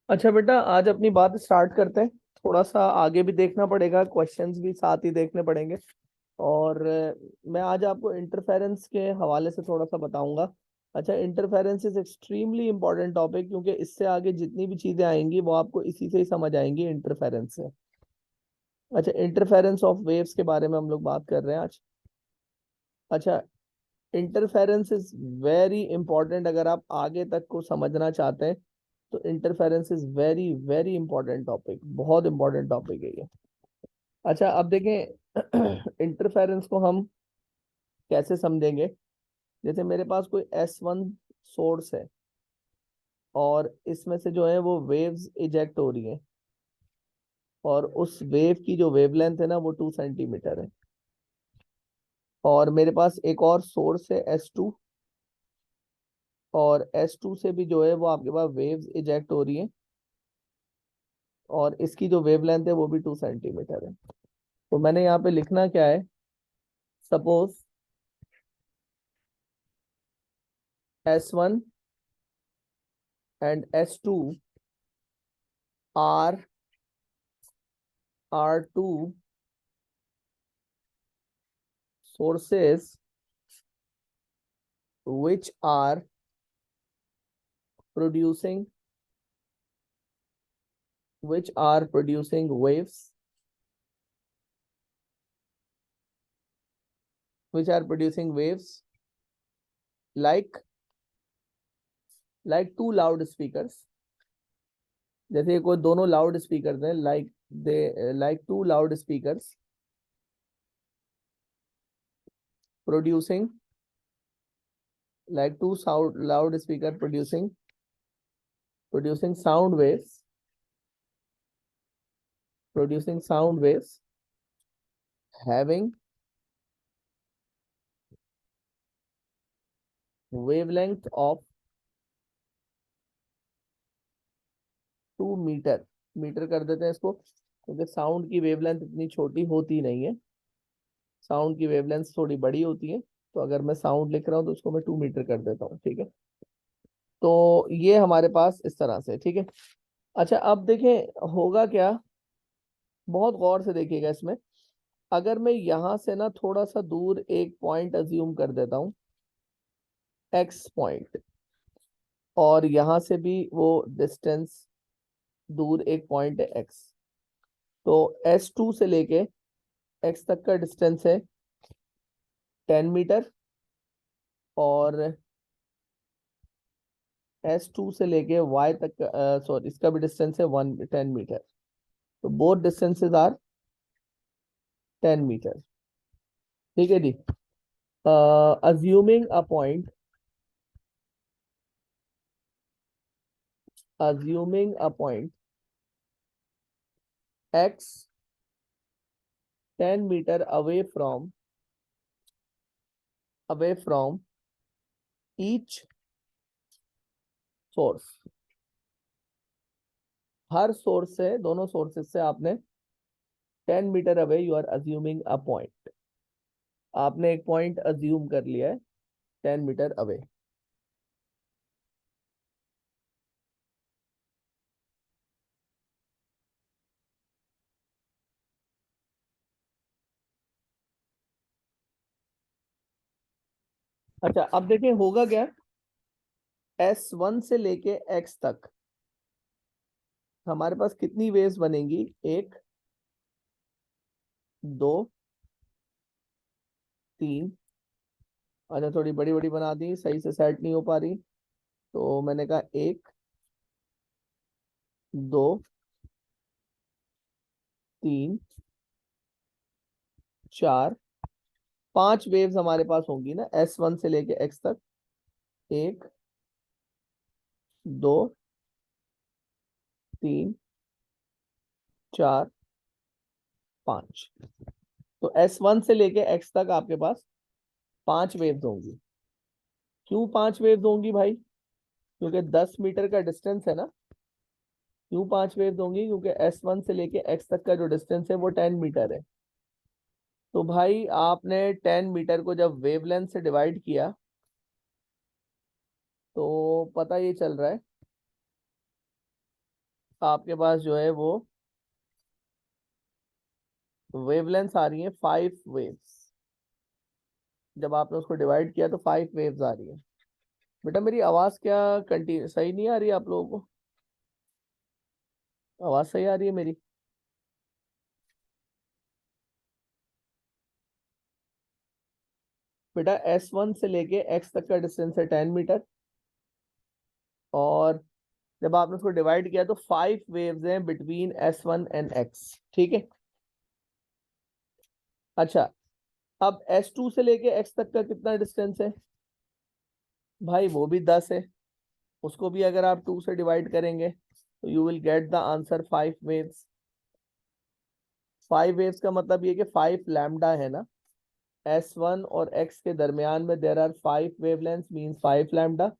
अच्छा बेटा, आज अपनी बात स्टार्ट करते हैं। थोड़ा सा आगे भी देखना पड़ेगा, क्वेश्चंस भी साथ ही देखने पड़ेंगे। और मैं आज आपको इंटरफेरेंस के हवाले से थोड़ा सा बताऊंगा। अच्छा, interference is extremely important topic, क्योंकि इससे आगे जितनी भी चीजें आएंगी वो आपको इसी से ही समझ आएंगी, इंटरफेरेंस से। अच्छा, इंटरफेरेंस ऑफ वेव्स के बारे में हम लोग बात कर रहे हैं आज। अच्छा, इंटरफेरेंस इज वेरी इंपॉर्टेंट। अगर आप आगे तक को समझना चाहते हैं तो interference is very very important topic, बहुत इंपॉर्टेंट टॉपिक है ये। अच्छा, अब देखें इंटरफेरेंस को हम कैसे समझेंगे। जैसे मेरे पास कोई S1 सोर्स है और इसमें से जो है वो वेव्स इजेक्ट हो रही हैं, और उस वेव की जो वेवलेंथ है ना वो 2 सेंटीमीटर है। और मेरे पास एक और सोर्स है S2, और S2 से भी जो है वो आपके पास वेव्स इजेक्ट हो रही हैं, और इसकी जो वेवलेंथ है वो भी 2 सेंटीमीटर है। तो मैंने यहाँ पे लिखना क्या है, suppose S1 and S2 are two sources which are producing waves, which are producing waves like two loudspeakers. जैसे कोई दोनों लाउड स्पीकर हैं, like two loud speakers producing like two sound loudspeaker producing sound waves having wavelength of 2 metre. Metre कर देते हैं इसको, क्योंकि sound की वेवलेंथ इतनी छोटी होती नहीं है, साउंड की वेवलेंथ थोड़ी बड़ी होती है। तो अगर मैं साउंड लिख रहा हूँ तो उसको मैं 2 मीटर कर देता हूँ, ठीक है। तो ये हमारे पास इस तरह से, ठीक है। अच्छा, अब देखें होगा क्या, बहुत गौर से देखिएगा इसमें। अगर मैं यहाँ से ना थोड़ा सा दूर एक पॉइंट अज्यूम कर देता हूँ, एक्स पॉइंट, और यहाँ से भी वो डिस्टेंस दूर एक पॉइंट है एक्स, तो S2 से लेके एक्स तक का डिस्टेंस है 10 मीटर, और S2 से लेके Y तक सॉरी, इसका भी डिस्टेंस है 10 मीटर। तो बोथ डिस्टेंसेस आर 10 मीटर, ठीक है जी। Assuming a point, x 10 metre away from each source. हर सोर्स से, दोनों सोर्सेस से आपने 10 metre away you are assuming a point. आपने एक पॉइंट अज्यूम कर लिया है 10 मीटर अवे। अच्छा, अच्छा, अब देखिए होगा क्या। S1 से लेके X तक हमारे पास कितनी वेव्स बनेंगी, एक, दो, तीन। अच्छा, थोड़ी बड़ी बड़ी बना दी, सही से सेट नहीं हो पा रही, तो मैंने कहा एक, दो, तीन, चार, पांच वेव्स हमारे पास होंगी ना S1 से लेके X तक। एक, दो, तीन, चार, पांच। तो S1 से लेके X तक आपके पास पांच वेव्स होंगी। क्यों पांच वेव्स होंगी भाई? क्योंकि 10 मीटर का डिस्टेंस है ना। क्यों पांच वेव्स होंगी? क्योंकि S1 से लेके X तक का जो डिस्टेंस है वो 10 मीटर है। तो भाई आपने 10 मीटर को जब वेवलेंथ से डिवाइड किया तो पता ये चल रहा है आपके पास जो है वो वेवलेंथ आ रही है 5 वेव्स। जब आपने उसको डिवाइड किया तो 5 वेव्स आ रही है। बेटा मेरी आवाज क्या कंटिन्यू सही नहीं आ रही है आप लोगों को? आवाज सही आ रही है मेरी? बेटा S1 से लेके X तक का डिस्टेंस है 10 मीटर, और जब आपने उसको डिवाइड किया तो 5 वेव्स हैं बिटवीन S1 एंड X। ठीक है। अच्छा, अब S2 से लेके X तक का कितना डिस्टेंस है भाई? वो भी 10 है। उसको भी अगर आप 2 से डिवाइड करेंगे तो you will get the answer 5 waves. 5 waves का मतलब ये कि 5 लैम्डा है ना। S1 और X के दरमियान में there are 5 wavelengths means 5 lambda,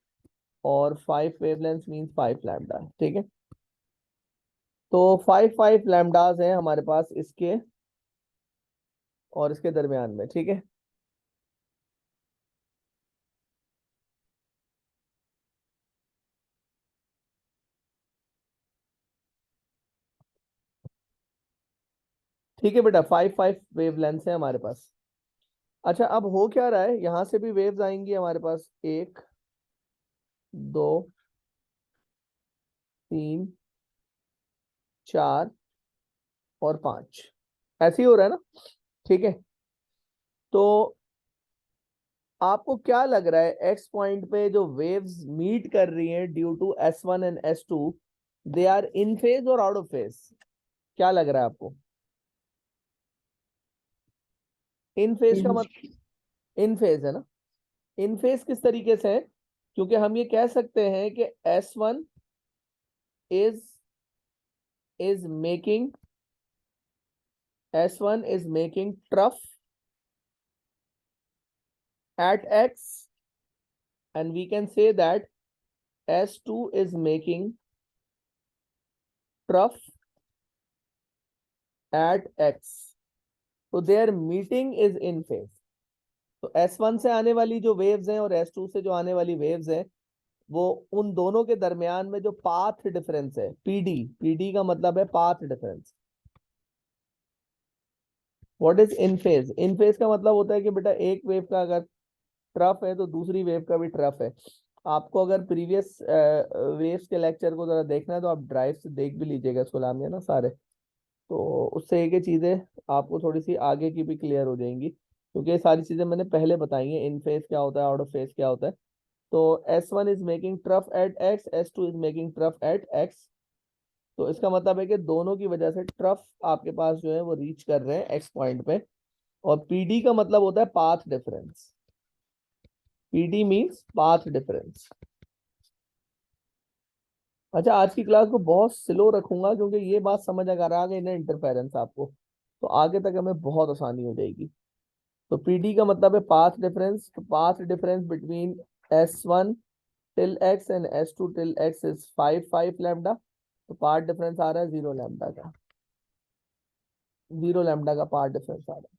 और 5 वेवलेंथ्स मींस 5 लैम्डा। ठीक है। तो 5 लैम्डास हैं हमारे पास इसके और इसके दरमियान में। ठीक है। ठीक है बेटा, 5 वेवलेंथ्स है हमारे पास। अच्छा, अब हो क्या रहा है, यहां से भी वेव्स आएंगी हमारे पास, 1 2 3 4 और 5, ऐसे ही हो रहा है ना। ठीक है। तो आपको क्या लग रहा है, एक्स पॉइंट पे जो वेव्स मीट कर रही हैं due to S1 and S2, they are in phase और आउट ऑफ फेज? क्या लग रहा है आपको? इन फेज का मतलब, इन फेज है ना। इन फेज किस तरीके से है? क्योंकि हम ये कह सकते हैं कि S1 is is making S1 is making trough at X, and we can say that S2 is making trough at X. तो their meeting is in phase. तो S1 से आने वाली जो वेव्स हैं और S2 से जो आने वाली वेव्स हैं, वो उन दोनों के दरमियान में जो पाथ डिफरेंस है, PD, PD का मतलब है path difference. What is in phase? In phase का मतलब होता है कि बेटा एक वेव का अगर ट्रफ है तो दूसरी वेव का भी ट्रफ है। आपको अगर प्रीवियस वेव्स के लेक्चर को जरा देखना है तो आप ड्राइव से देख भी लीजिएगा गुलाम है ना सारे। तो उससे एक चीजें आपको थोड़ी सी आगे की भी क्लियर हो जाएंगी, क्योंकि ये सारी चीजें मैंने पहले बताई हैं, इन फेज क्या होता है, आउट ऑफ फेज क्या होता है। तो S1 is making trough at X, S2 is making trough at X। तो इसका मतलब है कि दोनों की वजह से ट्रफ आपके पास जो है वो रीच कर रहे हैं एक्स पॉइंट पे। और PD का मतलब होता है path difference. PD means path difference. अच्छा, आज की क्लास को बहुत स्लो रखूंगा क्योंकि ये बात समझ अगर आ गई ना इंटरफेरेंस आपको, तो आगे तक हमें बहुत आसानी हो जाएगी। तो PD का मतलब है पाथ डिफरेंस। तो path difference between S1 till X and S2 till X is 5 lambda. तो पाथ डिफरेंस आ रहा है 0 लैम्डा का। 0 लैम्डा का पाथ डिफरेंस आ रहा है।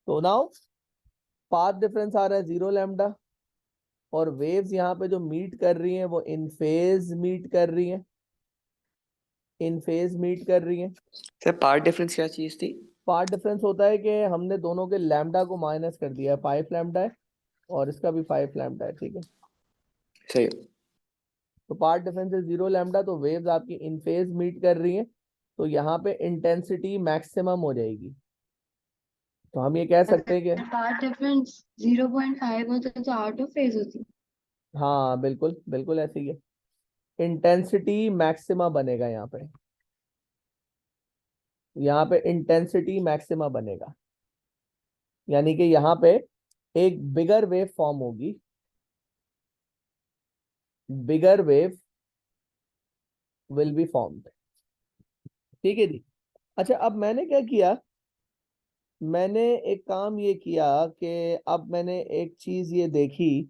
तो नाउ पाथ डिफरेंस आ रहा है 0 लैम्डा, और वेव्स यहाँ पे जो मीट कर रही हैं वो इन फेज मीट कर रही हैं, इन फेज मीट कर रही हैं। सर पार्ट डिफरेंस क्या चीज थी? पार्ट डिफरेंस होता है कि हमने दोनों के लैम्डा को माइनस कर दिया है। 5 लैम्डा है और इसका भी 5 लैम्डा है। ठीक है। सही। तो पार्ट डिफरेंस है 0 लैम्डा, तो वेव्स आपकी इन फेज मीट कर रही हैं, तो यहाँ पे इंटेंसिटी मैक्सिमम हो जाएगी। तो हम ये कह सकते हैं कि पार्ट डिफरेंस 0.5 होता तो आउट ऑफ फेज होती। हाँ बिल्कुल बिल्कुल ऐसे ही है। इंटेंसिटी मैक्सिमा बनेगा यहाँ पे, यहाँ पे इंटेंसिटी मैक्सिमा बनेगा, यानी कि यहाँ पे एक बिगर वेव फॉर्म होगी। बिगर वेव विल बी फॉर्म्ड। ठीक है जी। अच्छा, अब मैंने क्या किया, मैंने एक काम ये किया कि अब मैंने एक चीज ये देखी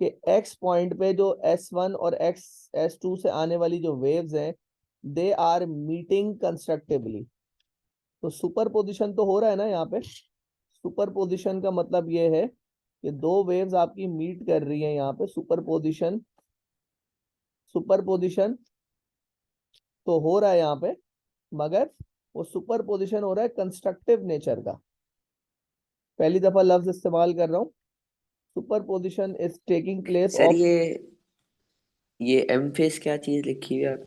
कि एक्स पॉइंट पे जो S1 और S2 से आने वाली जो वेव्स हैं, दे आर मीटिंग कंस्ट्रक्टिवली। तो सुपर पोजिशन तो हो रहा है ना यहाँ पे। सुपर पोजिशन का मतलब ये है कि दो वेव्स आपकी मीट कर रही हैं यहाँ पे। सुपर पोजिशन, सुपर पोजिशन तो हो रहा है यहाँ पे, मगर वो सुपर पोजिशन हो रहा है कंस्ट्रक्टिव नेचर का। पहली दफा लफ्ज इस्तेमाल कर रहा हूँ, super position is taking place sir of. ये एम फेस क्या चीज लिखी हुई है आप?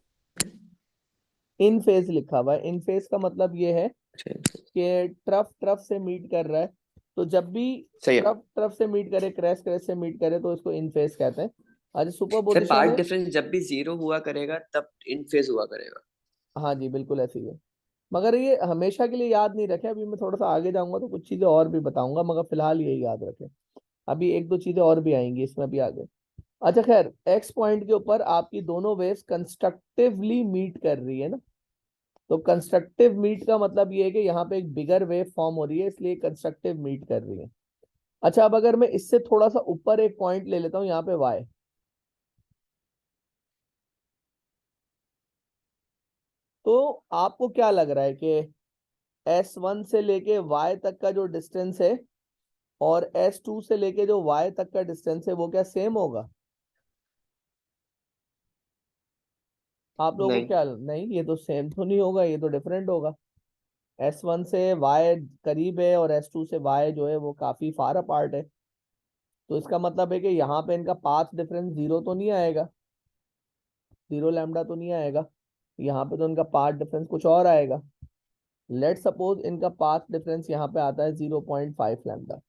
इन फेज लिखा हुआ है। इन फेज का मतलब ये है अच्छा, कि ट्रफ ट्रफ से मीट कर रहा है। तो जब भी सही है। ट्रफ ट्रफ से मीट करे, क्रैश क्रैश से मीट करे, तो इसको इन फेज कहते हैं। आज सुपर सर पोजिशन पार्ट है। डिफरेंस जब भी जीरो हुआ करेगा तब इन फेज हुआ करेगा। हाँ जी, बिल्कुल ऐसी है। मगर ये हमेशा के लिए याद नहीं रखे, अभी मैं थोड़ा सा आगे जाऊंगा तो कुछ चीजें और भी बताऊंगा, मगर फिलहाल यही याद रखें। अभी एक दो चीजें और भी आएंगी इसमें भी आगे। अच्छा खैर, एक्स पॉइंट के ऊपर आपकी दोनों वेव्स कंस्ट्रक्टिवली मीट कर रही है ना। तो कंस्ट्रक्टिव मीट का मतलब ये है कि यहाँ पे एक बिगर वेव फॉर्म हो रही है, इसलिए कंस्ट्रक्टिव मीट कर रही है। अच्छा, अब अगर मैं इससे थोड़ा सा ऊपर एक पॉइंट ले लेता हूँ, यहाँ पे वाई, तो आपको क्या लग रहा है कि S1 से लेके Y तक का जो डिस्टेंस है और S2 से लेके जो Y तक का डिस्टेंस है, वो क्या सेम होगा? आप लोगों को नहीं। क्या, नहीं, ये तो सेम तो नहीं होगा, ये तो डिफरेंट होगा। S1 से Y करीब है और S2 से Y जो है वो काफी फार अपार्ट है। तो इसका मतलब है कि यहाँ पे इनका पाथ डिफरेंस जीरो तो नहीं आएगा, जीरो लैम्डा तो नहीं आएगा। यहाँ पे तो इनका पाथ डिफरेंस कुछ और आएगा। लेट सपोज इनका पाथ डिफरेंस यहाँ पे आता है 0.5 लैम्डा।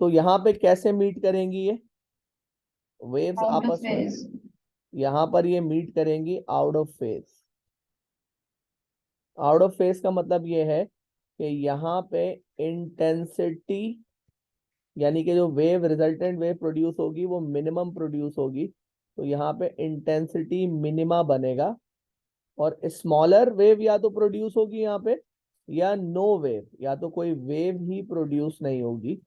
तो यहाँ पे कैसे मीट करेंगी ये वेव्स Out of आपस में? phase. यहाँ पर ये मीट करेंगी out of phase. Out of phase का मतलब ये है कि यहाँ पे इंटेंसिटी, यानी कि जो वेव रिजल्टेंट वेव प्रोड्यूस होगी वो मिनिमम प्रोड्यूस होगी। तो यहाँ पे इंटेंसिटी मिनिमा बनेगा, और स्मॉलर वेव या तो प्रोड्यूस होगी यहाँ पे, या नो वेव, या तो कोई वेव ही प्रोड्यूस नहीं होगी।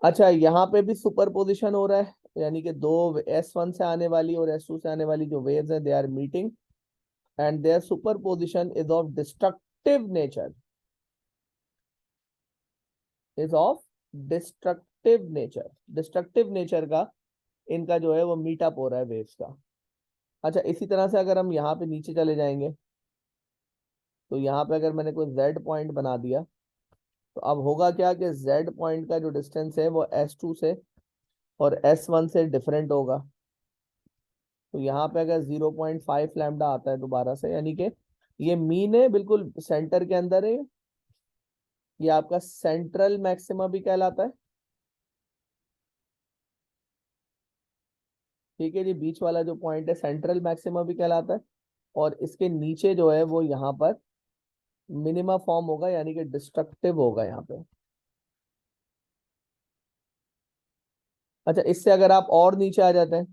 अच्छा, यहाँ पे भी सुपरपोजिशन हो रहा है, यानी कि दो S1 से आने वाली और S2 से आने वाली जो वेव्स हैं, they are meeting and their superposition is of destructive nature, is of destructive nature. Destructive nature का इनका जो है वो मीटअप हो रहा है वेव्स का। अच्छा, इसी तरह से अगर हम यहाँ पे नीचे चले जाएंगे, तो यहाँ पे अगर मैंने कोई Z पॉइंट बना दिया, तो अब होगा क्या कि Z पॉइंट का जो डिस्टेंस है वो S2 से और S1 से डिफरेंट होगा। तो यहाँ पे अगर 0.5 लैम्डा आता है दोबारा से, यानी कि ये मीन है, बिल्कुल सेंटर के अंदर है। ये आपका सेंट्रल मैक्सिमा भी कहलाता है। ठीक है जी, बीच वाला जो पॉइंट है सेंट्रल मैक्सिमा भी कहलाता है। और इसके नीचे जो है वो यहाँ पर मिनिमा फॉर्म होगा, यानी कि डिस्ट्रक्टिव होगा यहाँ पे। अच्छा, इससे अगर आप और नीचे आ जाते हैं,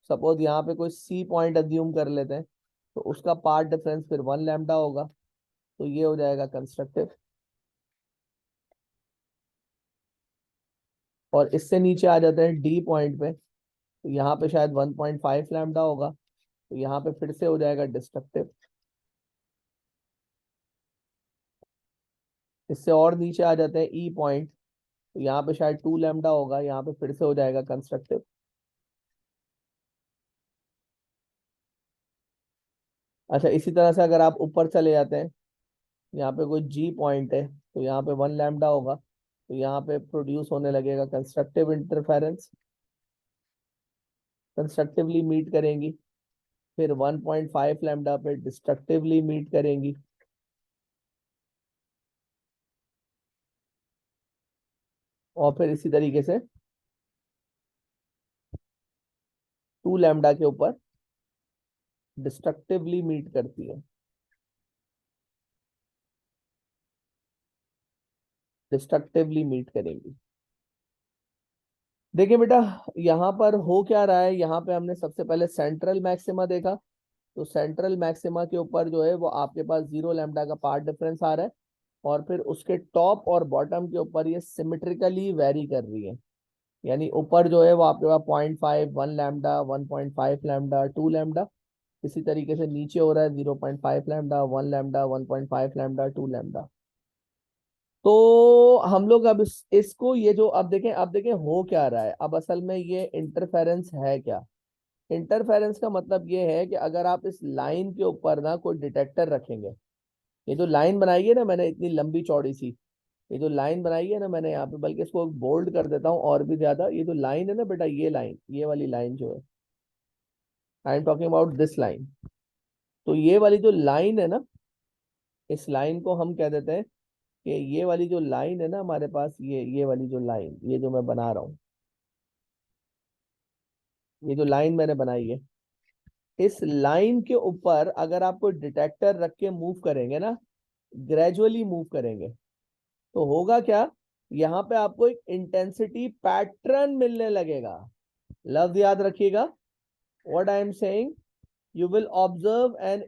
सपोज यहाँ पे कोई C पॉइंट अज्यूम कर लेते हैं, तो उसका पार्ट डिफरेंस फिर 1 लैम्डा होगा। तो ये हो जाएगा कंस्ट्रक्टिव। और इससे नीचे आ जाते हैं D पॉइंट पे, तो यहाँ पे शायद 1.5 लैम्डा होगा। तो यहाँ पे फिर से हो जाएगा डिस्ट्रक्टिव। इससे और नीचे आ जाते हैं E पॉइंट, तो यहाँ पे शायद 2 लैम्डा होगा, यहाँ पे फिर से हो जाएगा कंस्ट्रक्टिव। अच्छा, इसी तरह से अगर आप ऊपर चले जाते हैं, यहाँ पे कोई G पॉइंट है, तो यहाँ पे 1 लैम्डा होगा। तो यहाँ पे प्रोड्यूस होने लगेगा कंस्ट्रक्टिव इंटरफेरेंस, कंस्ट्रक्टिवली मीट करेंगी। फिर 1.5 लैम्डा पे डिस्ट्रक्टिवली मीट करेंगी। और फिर इसी तरीके से 2 लैम्डा के ऊपर डिस्ट्रक्टिवली मीट करती है, डिस्ट्रक्टिवली मीट करेंगी। देखिए बेटा, यहाँ पर हो क्या रहा है, यहाँ पे हमने सबसे पहले सेंट्रल मैक्सिमा देखा। तो सेंट्रल मैक्सिमा के ऊपर जो है वो आपके पास 0 लैम्डा का पार्ट डिफरेंस आ रहा है, और फिर उसके टॉप और बॉटम के ऊपर ये सिमेट्रिकली वेरी कर रही है। यानी ऊपर जो है वो आपके पास 0.5, 1 लैम्डा, 1.5 लैम्डा, 2 लैम्डा। इसी तरीके से नीचे हो रहा है 0.5 लैम्डा, 1 लैम्डा, 1.5 लैम्डा, 2 लैम्डा। तो हम लोग अब इसको ये जो अब देखें हो क्या रहा है। अब असल में ये इंटरफेरेंस है क्या। इंटरफेरेंस का मतलब ये है कि अगर आप इस लाइन के ऊपर ना कोई डिटेक्टर रखेंगे, ये जो लाइन बनाई है ना मैंने इतनी लंबी चौड़ी सी, ये जो लाइन बनाई है ना मैंने यहाँ पे, बल्कि इसको बोल्ड कर देता हूँ और भी ज्यादा, ये जो लाइन है ना बेटा, ये लाइन, ये वाली लाइन जो है, I am talking about this line. तो ये वाली जो लाइन है ना, इस लाइन को हम कह देते हैं कि ये वाली जो लाइन है ना हमारे पास, ये वाली जो लाइन, ये जो मैं बना रहा हूँ, ये जो लाइन मैंने बनाई है, इस लाइन के ऊपर अगर आप कोई डिटेक्टर रख के मूव करेंगे ना, ग्रेजुअली मूव करेंगे, तो होगा क्या, यहाँ पे आपको एक इंटेंसिटी पैटर्न मिलने लगेगा। लफ्ज याद रखिएगा, what I am saying, you will observe an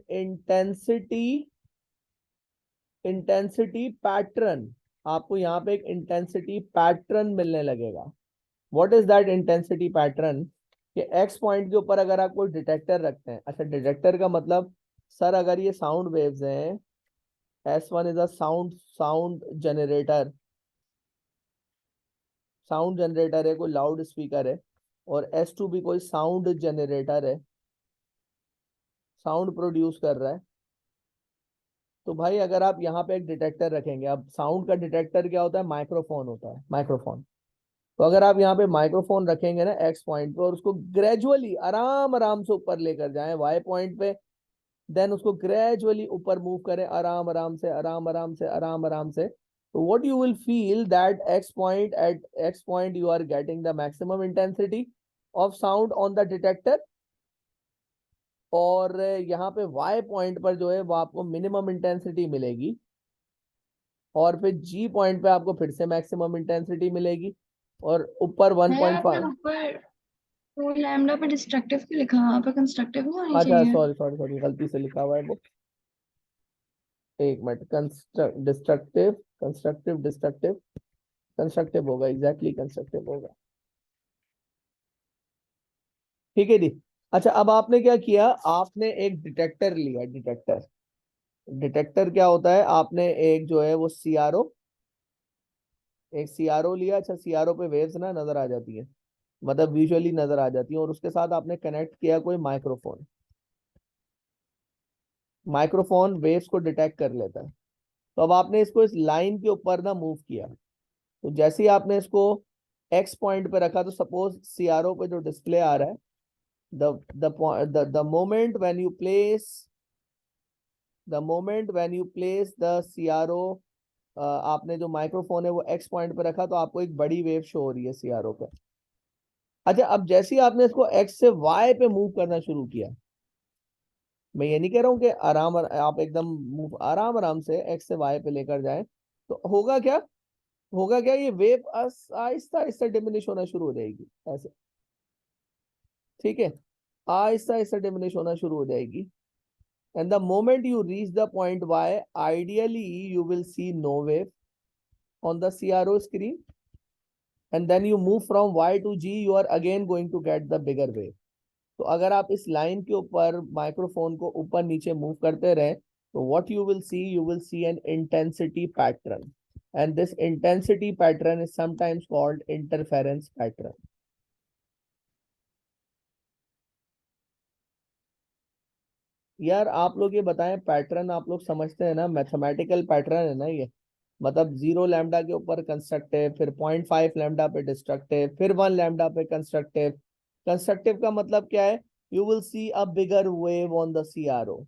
intensity pattern. आपको यहाँ पे एक इंटेंसिटी पैटर्न मिलने लगेगा। What is that intensity pattern, कि एक्स पॉइंट के ऊपर अगर आप कोई डिटेक्टर रखते हैं, अच्छा डिटेक्टर का मतलब, सर अगर ये साउंड वेव्स हैं, S1 is a sound generator, sound generator है, कोई लाउड स्पीकर है, और S2 भी कोई साउंड जनरेटर है, साउंड प्रोड्यूस कर रहा है। तो भाई अगर आप यहाँ पे एक डिटेक्टर रखेंगे, अब साउंड का डिटेक्टर क्या होता है, माइक्रोफोन होता है, माइक्रोफोन। तो अगर आप यहाँ पे माइक्रोफोन रखेंगे ना एक्स पॉइंट पे, और उसको ग्रेजुअली आराम आराम से ऊपर लेकर जाएं वाई पॉइंट पे, देन उसको ग्रेजुअली ऊपर मूव करें, आराम आराम से, आराम आराम से, आराम आराम से, तो what you will feel that X point, at X point you are getting the maximum intensity of sound on the detector, और यहाँ पे वाई पॉइंट पर जो है वो आपको मिनिमम इंटेंसिटी मिलेगी, और फिर जी पॉइंट पे आपको फिर से मैक्सिमम इंटेंसिटी मिलेगी, और ऊपर है आपने 1.5। ऊपर तो लैम्डा पे डिस्ट्रक्टिव क्यों लिखा है? वहां पे कंस्ट्रक्टिव नहीं होनी अच्छा चाहिए? सॉरी सॉरी सॉरी, गलती से लिखा हुआ है वो, एक minute, destructive, constructive, destructive, constructive होगा, एग्जैक्टली कंस्ट्रक्टिव होगा। ठीक है जी। अच्छा अब आपने क्या किया, आपने एक डिटेक्टर लिया, डिटेक्टर, डिटेक्टर क्या होता है, आपने एक जो है वो सीआरओ, एक सीआरओ लिया। अच्छा सीआरओ पे वेव्स ना नजर आ जाती है, मतलब विजुअली नजर आ जाती है, और उसके साथ आपने कनेक्ट किया कोई माइक्रोफोन, माइक्रोफोन वेव्स को डिटेक्ट कर लेता है। तो अब आपने इसको इस लाइन के ऊपर ना मूव किया, तो जैसे ही आपने इसको एक्स पॉइंट पे रखा, तो सपोज सीआरओ पे जो डिस्प्ले आ रहा है, the moment when you place, the CRO, आपने जो माइक्रोफोन है वो एक्स पॉइंट पे रखा, तो आपको एक बड़ी वेव शो हो रही है सीआरओ पे। अच्छा अब जैसे ही आपने इसको एक्स से वाई पे मूव करना शुरू किया, मैं ये नहीं कह रहा हूँ कि आराम, आप एकदम मूव आराम आराम से एक्स से वाई पे लेकर जाएं, तो होगा क्या, होगा क्या, ये वेव आहिस्ता आहिस्ता डिमिनिश होना शुरू हो जाएगी, ऐसे, ठीक है, आहिस्ता आहिस्ता डिमिनिश होना शुरू हो जाएगी। And the moment you reach the point Y, ideally you will see no wave on the CRO screen, and then you move from Y to Z, you are again going to get the bigger wave. तो अगर आप इस line के ऊपर microphone को ऊपर नीचे move करते रहे, तो what you will see an intensity pattern, and this intensity pattern is sometimes called interference pattern. यार आप लोग ये बताएं, पैटर्न आप लोग समझते हैं ना, मैथमेटिकल पैटर्न है ना ये, मतलब 0 लैम्डा के ऊपर कंस्ट्रक्टिव, फिर 0.5 लैम्डा पे डिस्ट्रक्टिव, फिर 1 लैम्डा पे कंस्ट्रक्टिव। कंस्ट्रक्टिव का मतलब क्या है, you will see a bigger wave on the CRO.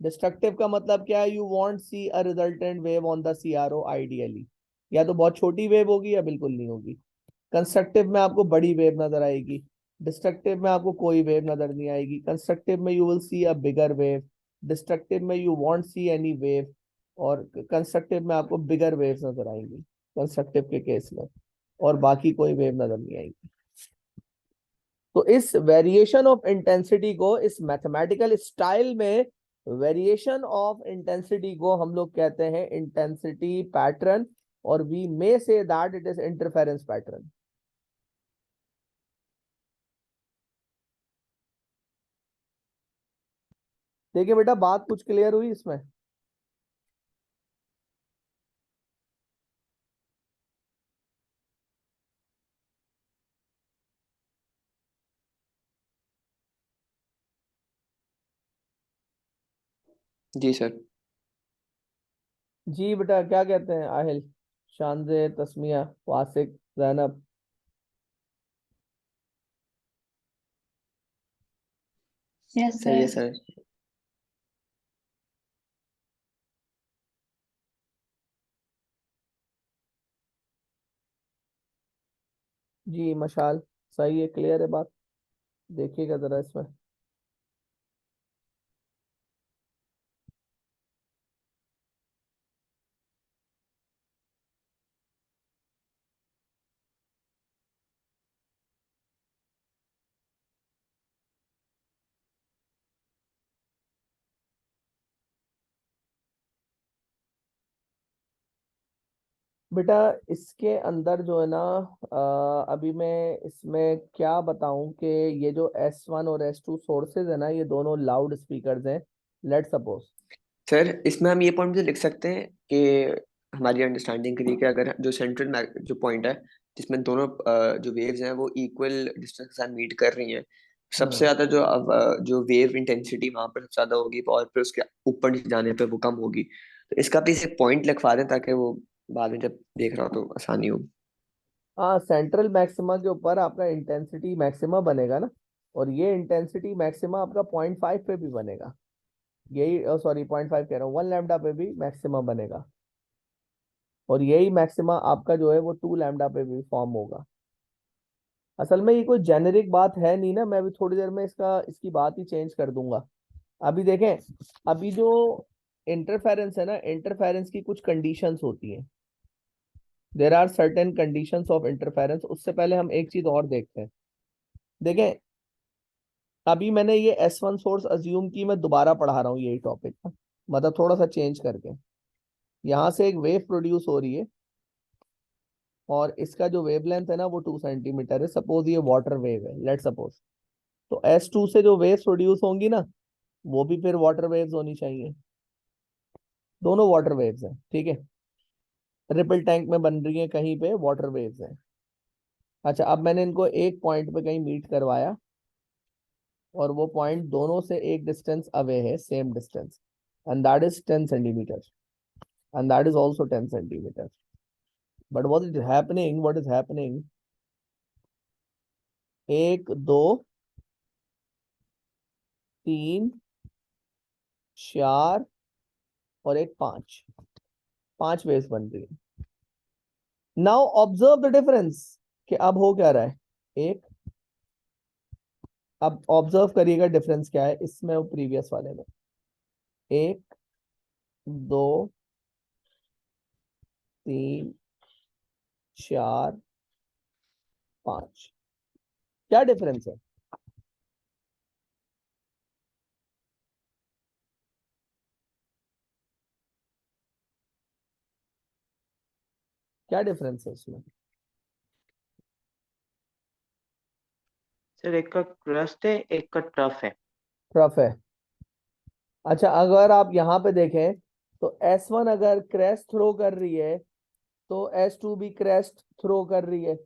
Destructive का मतलब क्या है, you won't see a resultant wave on the CRO ideally, या तो बहुत छोटी वेव होगी या बिल्कुल नहीं होगी। कंस्ट्रक्टिव में आपको बड़ी वेव नजर आएगी, डिस्ट्रक्टिव में आपको कोई वेव नजर नहीं आएगी। कंस्ट्रक्टिव में you will see a bigger wave, destructive में you won't see any wave, और कंस्ट्रक्टिव में आपको बिगर वेव्स नजर आएंगी कंस्ट्रक्टिव के केस में, और बाकी कोई वेव नजर नहीं आएगी। तो इस वेरिएशन ऑफ इंटेंसिटी को, इस मैथमेटिकल स्टाइल में वेरिएशन ऑफ इंटेंसिटी को हम लोग कहते हैं इंटेंसिटी पैटर्न, और we may say that it is interference pattern. देखिए बेटा बात कुछ क्लियर हुई इसमें। जी सर। जी बेटा, क्या कहते हैं आहिल, शानजे, तस्मिया, वासिक, जैनब? यस सही है सर। सर। जी मशाल, सही है, क्लियर है बात। देखिएगा जरा इसमें। बेटा इसके अंदर जो है ना, अभी मैं इसमें क्या बताऊं कि ये जो S1 और S2 सोर्सेज है ना, ये दोनों लाउड स्पीकर्स हैं। Let suppose. सर इसमें हम ये पॉइंट भी लिख सकते हैं कि हमारी अंडरस्टैंडिंग के लिए कि अगर जो सेंट्रल जो पॉइंट है जिसमें दोनों जो वेव्स हैं वो इक्वल डिस्टेंस के साथ मीट कर रही हैं, सबसे हम्म। ज्यादा जो वेव इंटेंसिटी वहां पर सबसे ज्यादा होगी और फिर उसके ऊपर नीचे जाने पर वो कम होगी। तो इसका प्लीज एक पॉइंट लिखवा दें ताकि वो बाद में जब देख रहा हो तो आसानी हो। हाँ, सेंट्रल मैक्सिमा के ऊपर आपका इंटेंसिटी मैक्सिमा बनेगा ना, और ये इंटेंसिटी मैक्सिमा आपका 0.5 पे भी बनेगा। यही, सॉरी 0.5 कह रहा हूँ, 1 लैम्डा पे भी मैक्सिमा बनेगा। और यही मैक्सिमा आपका जो है वो 2 लैम्डा पे भी फॉर्म होगा। असल में ये कोई जेनेरिक बात है नहीं ना, मैं भी थोड़ी देर में इसकी बात ही चेंज कर दूंगा। अभी देखें, अभी जो इंटरफेरेंस है ना, इंटरफेरेंस की कुछ कंडीशंस होती हैं। There are certain conditions of interference. उससे पहले हम एक चीज और देखते हैं। देखें, अभी मैंने ये S1 सोर्स अज्यूम की, मैं दोबारा पढ़ा रहा हूँ यही टॉपिक, मतलब थोड़ा सा चेंज करके। यहाँ से एक वेव प्रोड्यूस हो रही है, और इसका जो वेवलेंथ है ना वो 2 सेंटीमीटर है। सपोज ये वाटर वेव है, लेट सपोज। तो S2 से जो वेव्स प्रोड्यूस होंगी ना, वो भी फिर वाटर वेव्स होनी चाहिए। दोनों वाटर वेव्स हैं, ठीक है। रिपल टैंक में बन रही है, कहीं पे वाटर वेव्स हैं। अच्छा, अब मैंने इनको एक पॉइंट पे कहीं मीट करवाया, और वो पॉइंट दोनों से एक डिस्टेंस अवे है, same distance, and that is 10 centimetre, and that is also 10 centimetre. But what is happening, एक, दो, तीन, चार, और एक, पांच। पांच वेव्स बन रही है। नाउ ऑब्जर्व द डिफरेंस, कि अब हो क्या रहा है। एक, अब ऑब्जर्व करिएगा डिफरेंस क्या है इसमें और प्रीवियस वाले में। एक, दो, तीन, चार, पांच। क्या डिफरेंस है? क्या डिफरेंस है उसमें? सर एक का क्रस्ट है, एक का टफ है। रफ है। अच्छा, अगर आप यहाँ पे देखें, तो S1 अगर क्रेस्ट थ्रो कर रही है, तो S2 भी क्रेस्ट थ्रो कर रही है।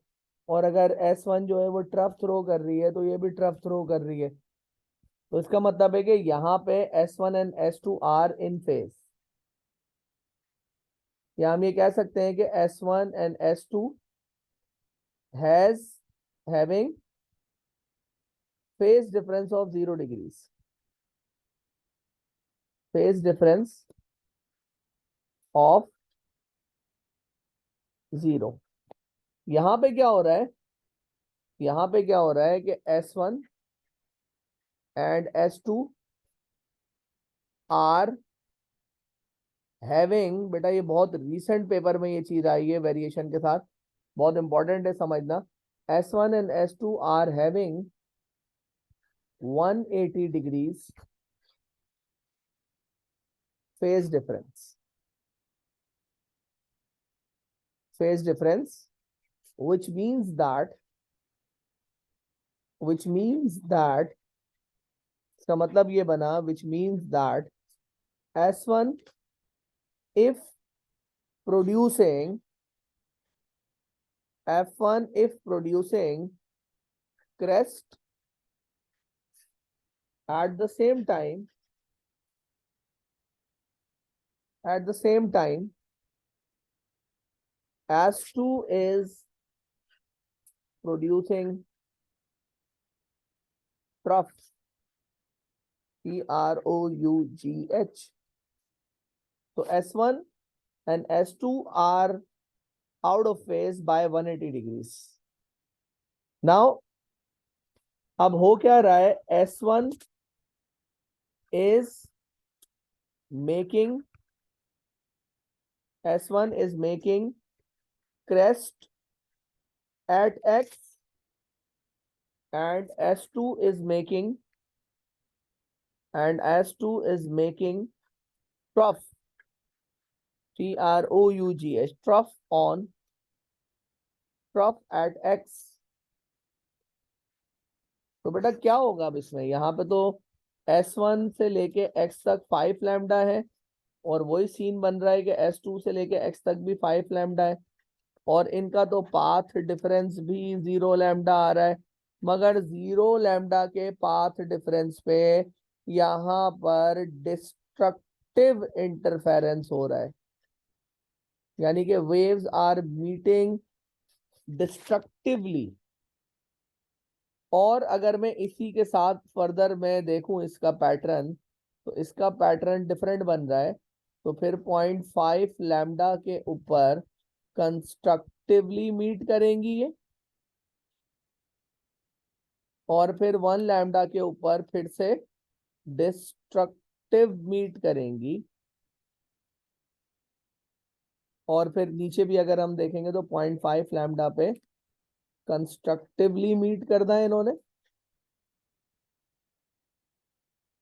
और अगर S1 जो है वो ट्रफ थ्रो कर रही है, तो ये भी ट्रफ थ्रो कर रही है। तो इसका मतलब है कि यहाँ पे S1 and S2 are in phase. या हम ये कह सकते हैं कि S1 and S2 has having phase difference of 0 degrees. Phase difference of 0। यहाँ पे क्या हो रहा है? यहाँ पे क्या हो रहा है कि S1 and S2 are having, बेटा ये बहुत रीसेंट पेपर में ये चीज आई है वेरिएशन के साथ, बहुत इंपॉर्टेंट है समझना। S1 and S2 are having 180 degrees phase difference. Phase difference, which means that which means that इसका मतलब ये बना, which means that S1 if producing F1 if producing crest at the same time at the same time S2 is producing trough, TROUGH. So S1 and S2 are out of phase by 180 degrees. Now, अब हो क्या रहा है, S1 is making crest at X and S2 is making trough, TROUGH, trough at X. तो बेटा क्या होगा अब इसमें, यहाँ पे तो S1 से लेके X तक 5 लैम्डा है और वही सीन बन रहा है कि S2 से लेके X तक भी 5 लैम्डा है और इनका तो पाथ डिफरेंस भी 0 लैम्डा आ रहा है, मगर 0 लैम्डा के पाथ डिफरेंस पे यहाँ पर डिस्ट्रक्टिव इंटरफेरेंस हो रहा है, यानी कि वेव्स आर मीटिंग डिस्ट्रक्टिवली। और अगर मैं इसी के साथ फर्दर मैं देखूं इसका पैटर्न, तो इसका पैटर्न डिफरेंट बन रहा है। तो फिर 0.5 लैम्डा के ऊपर कंस्ट्रक्टिवली मीट करेंगी ये, और फिर 1 लैम्डा के ऊपर फिर से डिस्ट्रक्टिव मीट करेंगी, और फिर नीचे भी अगर हम देखेंगे तो 0.5 लैम्डा पे कंस्ट्रक्टिवली मीट करना है इन्होंने,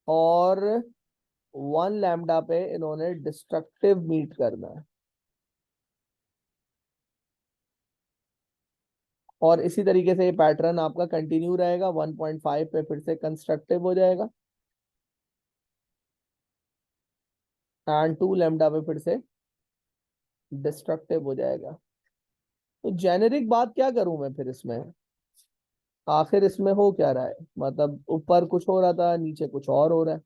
और 1 लैम्डा पे इन्होंने डिस्ट्रक्टिव मीट करना है। और इसी तरीके से ये पैटर्न आपका कंटिन्यू रहेगा, 1.5 पे फिर से कंस्ट्रक्टिव हो जाएगा एंड 2 लैम्डा पे फिर से डिस्ट्रक्टिव हो जाएगा। तो जेनेरिक बात क्या करूं मैं फिर इसमें, आखिर इसमें हो क्या रहा है, मतलब ऊपर कुछ हो रहा था नीचे कुछ और हो रहा है।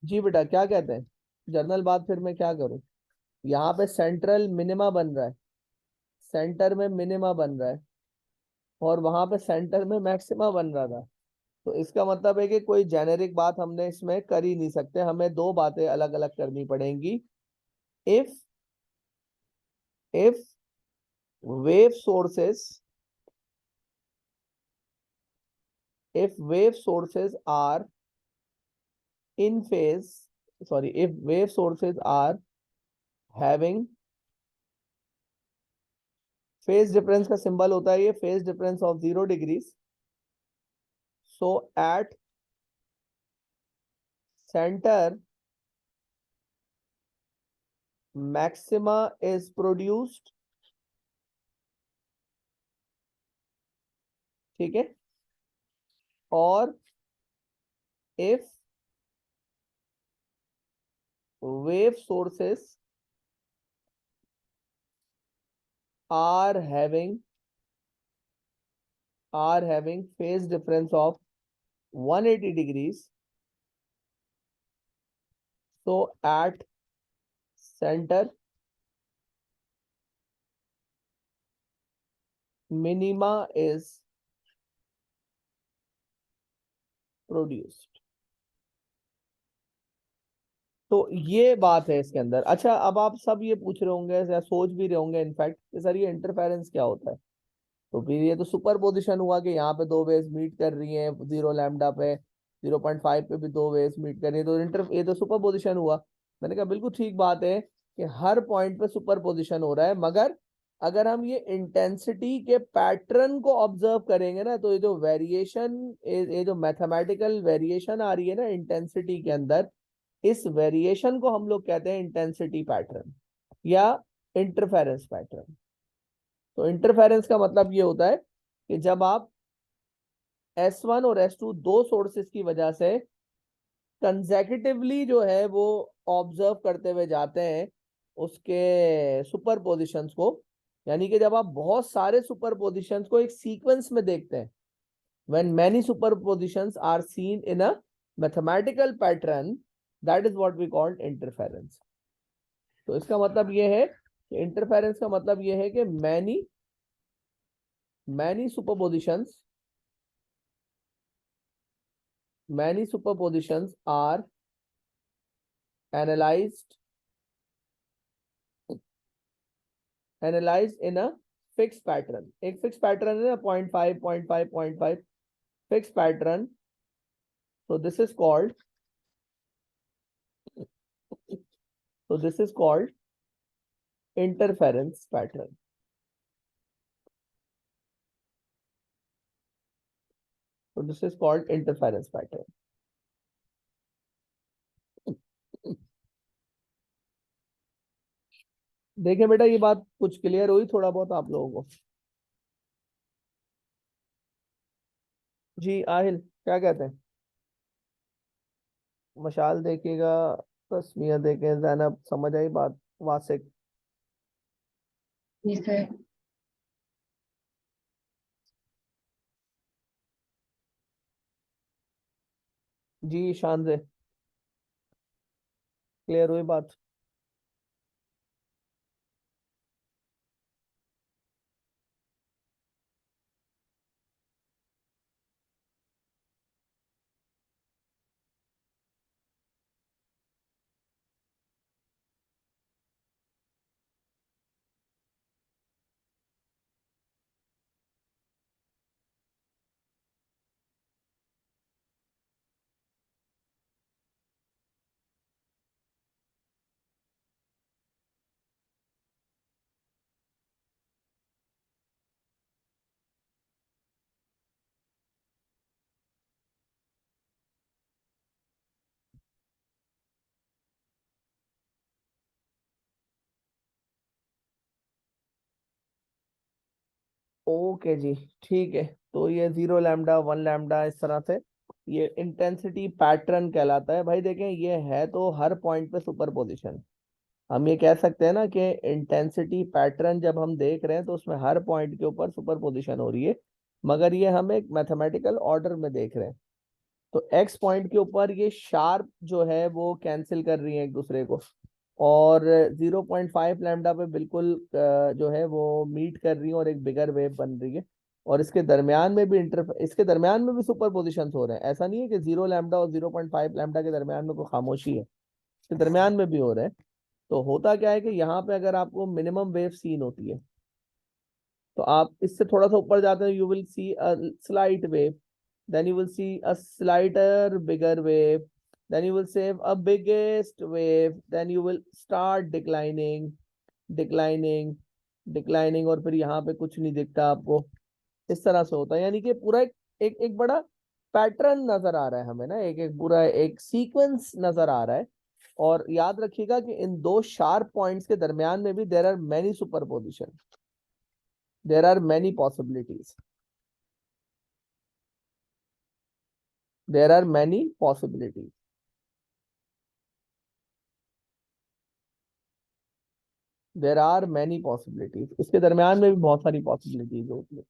जी बेटा क्या कहते हैं, जर्नल बात फिर मैं क्या करूं, यहाँ पे सेंट्रल मिनिमा बन रहा है, सेंटर में मिनिमा बन रहा है और वहां पे सेंटर में मैक्सिमा बन रहा था। तो इसका मतलब है कि कोई जेनेरिक बात हमने इसमें कर ही नहीं सकते, हमें दो बातें अलग अलग करनी पड़ेंगी। If wave sources if wave sources are in phase, if wave sources are having phase difference का सिंबल होता है ये phase difference of 0 degrees, so at center maxima is produced, ठीक है, और if wave sources are having phase difference of 180 degrees, so at center minima is produced। तो ये बात है इसके अंदर। अच्छा, अब आप सब ये पूछ रहे होंगे या सोच भी रहे होंगे इनफैक्ट कि सर ये इंटरफेरेंस क्या होता है, तो फिर ये तो सुपर पोजिशन हुआ कि यहाँ पे दो वेव्स मीट कर रही हैं 0 लैम्डा पे, 0.5 पे भी दो वेव्स मीट कर रही है, तो ये तो सुपर पोजिशन हुआ। मैंने कहा बिल्कुल ठीक बात है कि हर पॉइंट पे सुपर पोजिशन हो रहा है, मगर अगर हम ये इंटेंसिटी के पैटर्न को ऑब्जर्व करेंगे ना, तो ये जो वेरिएशन, ये जो मैथमेटिकल वेरिएशन आ रही है ना इंटेंसिटी के अंदर, इस वेरिएशन को हम लोग कहते हैं इंटेंसिटी पैटर्न या इंटरफेरेंस पैटर्न। तो इंटरफेरेंस का मतलब ये होता है कि जब आप S1 और S2 दो सोर्सेस की वजह से कंसेक्यूटिवली जो है वो ऑब्जर्व करते हुए जाते हैं उसके सुपर पोजिशंस को, यानी कि जब आप बहुत सारे सुपरपोजिशंस को एक सीक्वेंस में देखते हैं, when many superpositions are seen in a mathematical pattern, that is what we call interference. तो इसका मतलब ये है कि इंटरफेरेंस का मतलब ये है कि many superpositions are analyzed in a fixed pattern. एक fixed pattern है ना, 0.5 0.5 0.5 fixed pattern. So this is called interference pattern. So this is called interference pattern. देखें बेटा, ये बात कुछ क्लियर हुई थोड़ा बहुत आप लोगों को? जी आहिल क्या कहते हैं? मशाल देखिएगा, तस्मिया देखें, ज़ैनब समझ आई बात? वासिक जी सर। जी शानजे क्लियर हुई बात? ओके जी, ठीक है। तो ये 0 लैम्डा 1 लैम्डा इस तरह से ये इंटेंसिटी पैटर्न कहलाता है। भाई देखें, ये है तो हर पॉइंट पे सुपरपोजिशन। हम ये कह सकते हैं ना कि इंटेंसिटी पैटर्न जब हम देख रहे हैं तो उसमें हर पॉइंट के ऊपर सुपरपोजिशन हो रही है, मगर ये हम एक मैथमेटिकल ऑर्डर में देख रहे हैं। तो एक्स पॉइंट के ऊपर ये शार्प जो है वो कैंसिल कर रही है एक दूसरे को, और 0.5 लैम्डा पे बिल्कुल जो है वो मीट कर रही है और एक बिगर वेव बन रही है। और इसके दरमियान में भी सुपर पोजिशन हो रहे हैं। ऐसा नहीं है कि 0 लैम्डा और 0.5 लैम्डा के दरमियान में कोई खामोशी है, इसके दरमियान में भी हो रहे हैं। तो होता क्या है कि यहाँ पे अगर आपको मिनिमम वेव सीन होती है तो आप इससे थोड़ा सा ऊपर जाते हैं, you will see a slight wave, then you will see a slighter bigger wave, then you will see a biggest wave, then you will start declining declining, और फिर यहाँ पे कुछ नहीं दिखता आपको। इस तरह से होता है, यानी कि पूरा एक बड़ा पैटर्न नजर आ रहा है हमें ना, एक पूरा एक सीक्वेंस नजर आ रहा है। और याद रखिएगा कि इन दो शार्प पॉइंट्स के दरमियान में भी there are many superposition, there are many possibilities, there are many possibilities, there are many possibilities. इसके दरमियान में भी बहुत सारी पॉसिबिलिटीज होती है।